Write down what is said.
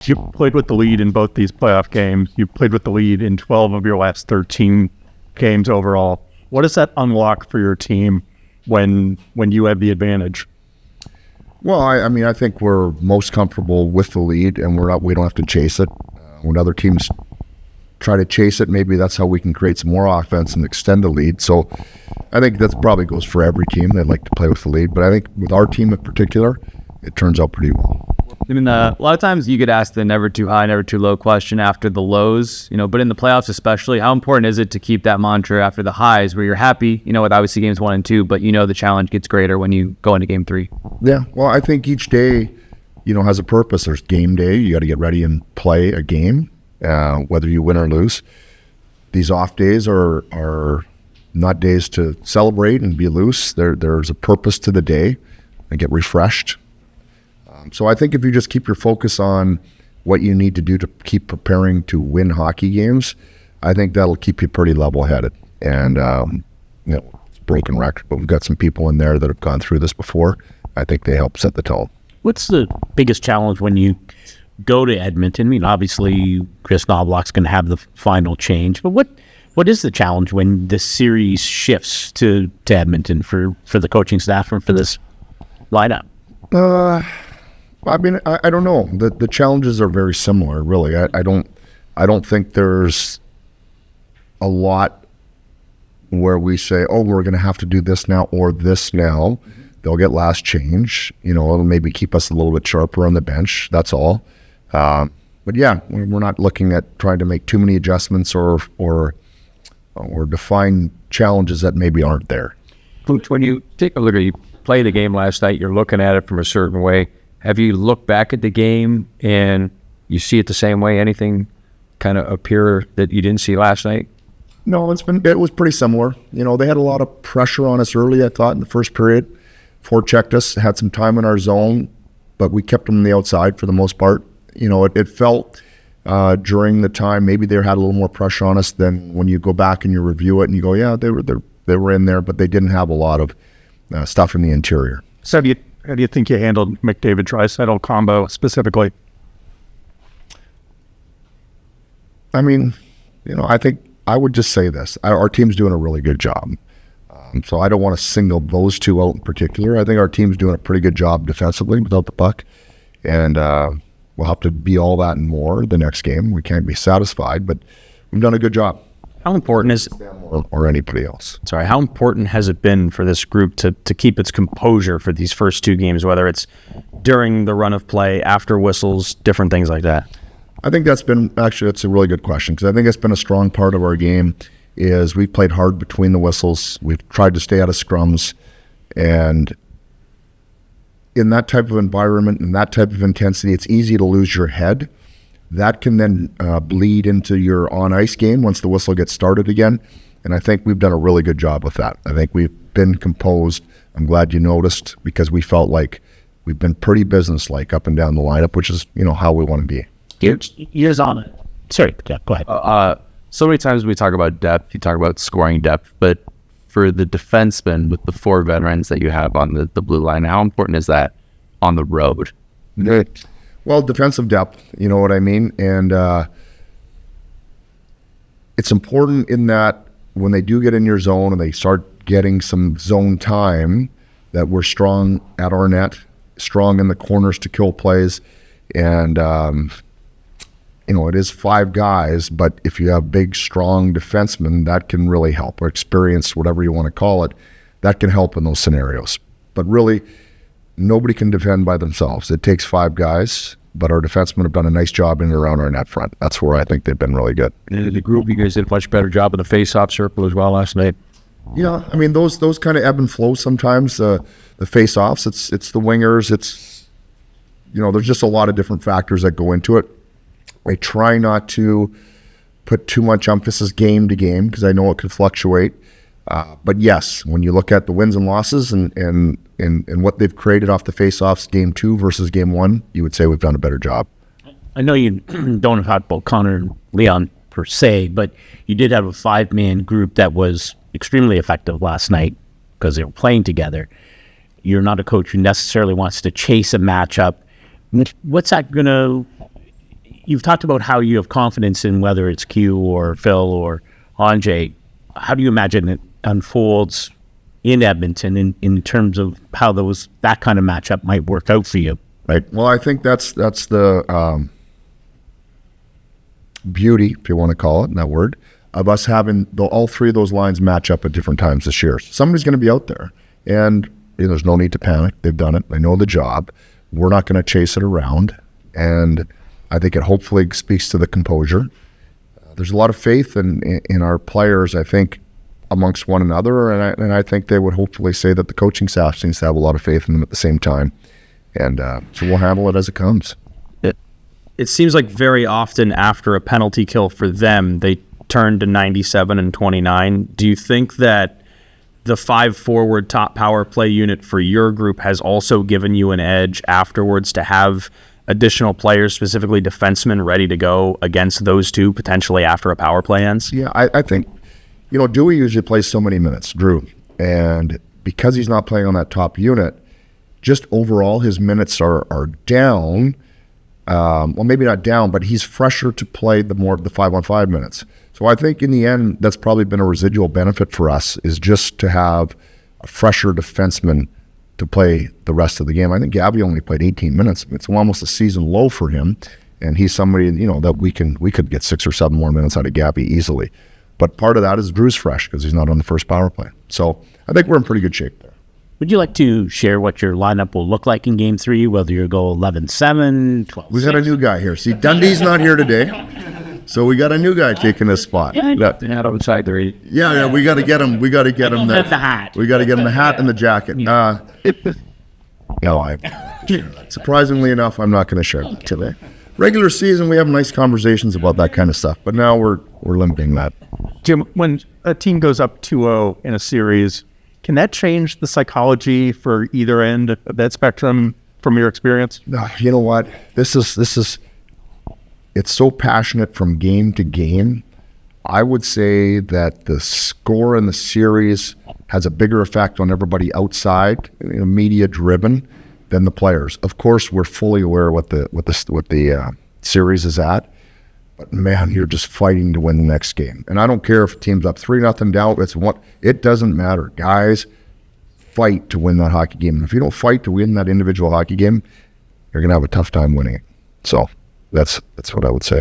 You played with the lead in both these playoff games. You played with the lead in 12 of your last 13 games overall. What does that unlock for your team when you have the advantage? Well, I think we're most comfortable with the lead, and we don't have to chase it. When other teams try to chase it, maybe that's how we can create some more offense and extend the lead. So I think that probably goes for every team. They'd like to play with the lead, but I think with our team in particular, it turns out pretty well. I mean, a lot of times you get asked the never too high, never too low question after the lows, but in the playoffs especially, how important is it to keep that mantra after the highs where you're happy, with obviously games 1 and 2, but the challenge gets greater when you go into game 3? Yeah, well, I think each day, has a purpose. There's game day. You got to get ready and play a game, whether you win or lose. These off days are not days to celebrate and be loose. There's a purpose to the day and get refreshed. So I think if you just keep your focus on what you need to do to keep preparing to win hockey games, I think that'll keep you pretty level-headed. And, it's a broken record, but we've got some people in there that have gone through this before. I think they help set the tone. What's the biggest challenge when you go to Edmonton? I mean, obviously, Chris Knobloch's going to have the final change, but what is the challenge when the series shifts to Edmonton for the coaching staff and for this lineup? I don't know. The challenges are very similar, really. I don't think there's a lot where we say, oh, we're going to have to do this now or this now. They'll get last change. It'll maybe keep us a little bit sharper on the bench. That's all. But yeah, we're not looking at trying to make too many adjustments or define challenges that maybe aren't there. Coach, when you take a look at, you played the game last night, you're looking at it from a certain way. Have you looked back at the game and you see it the same way? Anything kind of appear that you didn't see last night? No, it was pretty similar. They had a lot of pressure on us early, I thought, in the first period. Forechecked us, had some time in our zone, but we kept them on the outside for the most part. It felt during the time maybe they had a little more pressure on us than when you go back and you review it and you go, yeah, they were in there, but they didn't have a lot of stuff in the interior. So how do you think you handled McDavid-Draisaitl combo specifically? I mean, I think I would just say this. Our team's doing a really good job. So I don't want to single those two out in particular. I think our team's doing a pretty good job defensively without the puck. And we'll have to be all that and more the next game. We can't be satisfied, but we've done a good job. How important is or anybody else? Sorry, how important has it been for this group to keep its composure for these first two games, whether it's during the run of play, after whistles, different things like that? I think that's a really good question, because I think it's been a strong part of our game is we've played hard between the whistles. We've tried to stay out of scrums, and in that type of environment and that type of intensity, it's easy to lose your head. That can then bleed into your on-ice game once the whistle gets started again, and I think we've done a really good job with that. I think we've been composed. I'm glad you noticed, because we felt like we've been pretty businesslike up and down the lineup, which is how we want to be. Years on it. Sorry, yeah, go ahead. So many times we talk about depth, you talk about scoring depth, but for the defensemen with the 4 veterans that you have on the blue line, how important is that on the road? Well, defensive depth, you know what I mean? And it's important in that when they do get in your zone and they start getting some zone time, that we're strong at our net, strong in the corners to kill plays. And, it is 5 guys, but if you have big, strong defensemen, that can really help, or experience, whatever you want to call it, that can help in those scenarios. But really, nobody can defend by themselves. It takes 5 guys, but our defensemen have done a nice job in and around our net front. That's where I think they've been really good. And the group, you guys did a much better job in the face-off circle as well last night. Yeah, I mean, those kind of ebb and flow sometimes. The face-offs, it's the wingers, it's, there's just a lot of different factors that go into it. I try not to put too much emphasis game to game, because I know it could fluctuate. But yes, when you look at the wins and losses and what they've created off the face-offs, game 2 versus game 1, you would say we've done a better job. I know you don't talk about Connor and Leon per se, but you did have a 5-man group that was extremely effective last night because they were playing together. You're not a coach who necessarily wants to chase a matchup. What's that going to you've talked about how you have confidence in whether it's Q or Phil or Anjay. How do you imagine it unfolds in Edmonton in terms of how that kind of matchup might work out for you? Right. Well, I think that's the beauty, if you want to call it that word, of us having all three of those lines match up at different times this year. Somebody's going to be out there, and there's no need to panic. They've done it. They know the job. We're not going to chase it around, and I think it hopefully speaks to the composure. There's a lot of faith in our players, I think, amongst one another, and I think they would hopefully say that the coaching staff seems to have a lot of faith in them at the same time, and so we'll handle it as it comes. It seems like very often after a penalty kill for them, they turn to 97 and 29. Do you think that the 5-forward top power play unit for your group has also given you an edge afterwards to have additional players, specifically defensemen, ready to go against those two potentially after a power play ends? Yeah, I think, Dewey usually plays so many minutes, Drew, and because he's not playing on that top unit, just overall his minutes are down. Well, maybe not down, but he's fresher to play the 5-on-5 minutes. So I think in the end, that's probably been a residual benefit for us, is just to have a fresher defenseman to play the rest of the game. I think Gabby only played 18 minutes. It's almost a season low for him, and he's somebody that we could get 6 or 7 more minutes out of Gabby easily. But part of that is Drew's fresh because he's not on the first power play. So I think we're in pretty good shape there. Would you like to share what your lineup will look like in Game 3, whether you go 11-7, 12-6? We got a new guy here. See, Dundee's not here today, so we got a new guy taking his spot. Not outside the read. Yeah, we got to get him. We got to get him the hat. We got to get him the hat and the jacket. No, surprisingly enough, I'm not going to share that today. Regular season, we have nice conversations about that kind of stuff, but now we're limiting that. Jim, when a team goes up 2-0 in a series, can that change the psychology for either end of that spectrum from your experience? No, you know what? This is it's so passionate from game to game. I would say that the score in the series has a bigger effect on everybody outside, media driven, than the players. Of course, we're fully aware what the series is at, but man, you're just fighting to win the next game. And I don't care if a team's up 3-0 down. It doesn't matter. Guys, fight to win that hockey game. And if you don't fight to win that individual hockey game, you're going to have a tough time winning it. So that's what I would say.